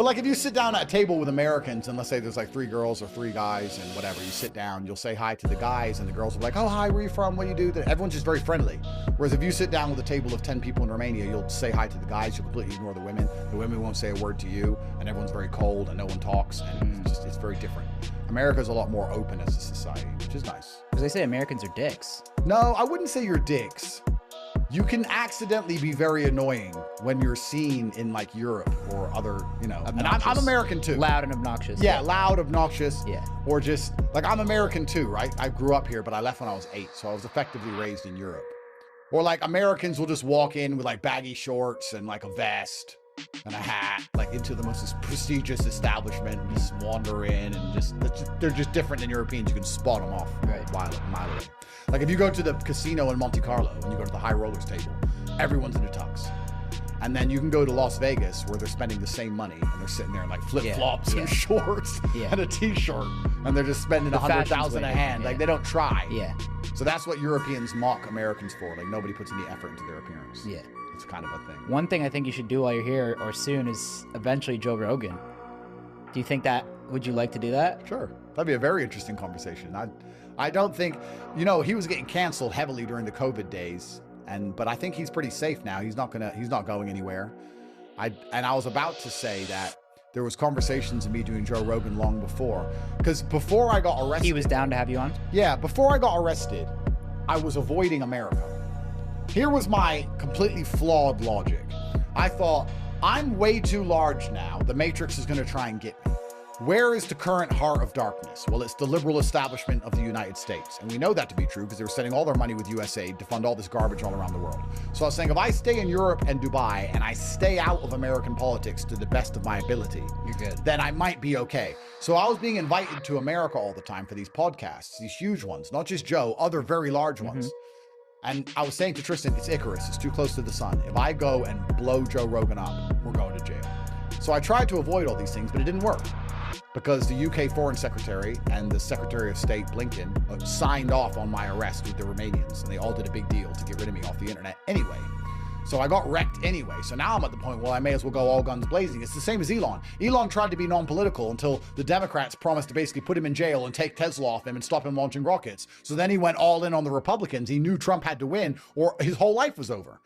But like if you sit down at a table with Americans and let's say there's like 3 girls or 3 guys and whatever, you sit down, you'll say hi to the guys and the girls will be like, oh, hi, where are you from? What do you do? Everyone's just very friendly. Whereas if you sit down with a table of 10 people in Romania, you'll say hi to the guys, you'll completely ignore the women. The women won't say a word to you and everyone's very cold and no one talks and it's very different. America's a lot more open as a society, which is nice. Because they say Americans are dicks. No, I wouldn't say you're dicks. You can accidentally be very annoying when you're seen in like Europe or other, you know, and I'm American too. Loud and obnoxious. Yeah, loud, obnoxious. Yeah. Or just like I'm American too, right? I grew up here, but I left when I was 8. So I was effectively raised in Europe. Or like Americans will just walk in with like baggy shorts and like a vest and a hat, like into the most prestigious establishment and just wander in and they're just different than Europeans. You can spot them off a mile away. Like if you go to the casino in Monte Carlo and you go to the high rollers table, everyone's in a tux. And then you can go to Las Vegas where they're spending the same money and they're sitting there in like flip-flops and shorts and a t-shirt and they're just spending 100,000 a hand. Like they don't try. Yeah. So that's what Europeans mock Americans for. Like nobody puts any effort into their appearance. Yeah. It's kind of a thing. One thing I think you should do while you're here or soon is eventually Joe Rogan. Do you think would you like to do that? Sure. That'd be a very interesting conversation. I don't think, you know, he was getting canceled heavily during the COVID days, but I think he's pretty safe now. He's not going anywhere. I was about to say that there was conversations of me doing Joe Rogan long before, because before I got arrested, he was down to have you on. Yeah, before I got arrested, I was avoiding America. Here was my completely flawed logic. I thought, I'm way too large now. The Matrix is going to try and get me. Where is the current heart of darkness? Well, it's the liberal establishment of the United States. And we know that to be true because they were spending all their money with USAID to fund all this garbage all around the world. So I was saying, if I stay in Europe and Dubai and I stay out of American politics to the best of my ability, you're good. Then I might be okay. So I was being invited to America all the time for these podcasts, these huge ones, not just Joe, other very large ones. And I was saying to Tristan, it's Icarus, it's too close to the sun. If I go and blow Joe Rogan up, we're going to jail. So I tried to avoid all these things, but it didn't work. Because the UK Foreign Secretary and the Secretary of State Blinken signed off on my arrest with the Romanians, and they all did a big deal to get rid of me off the internet anyway. So I got wrecked anyway. So now I'm at the point where I may as well go all guns blazing. It's the same as Elon. Elon tried to be non-political until the Democrats promised to basically put him in jail and take Tesla off him and stop him launching rockets. So then he went all in on the Republicans. He knew Trump had to win or his whole life was over.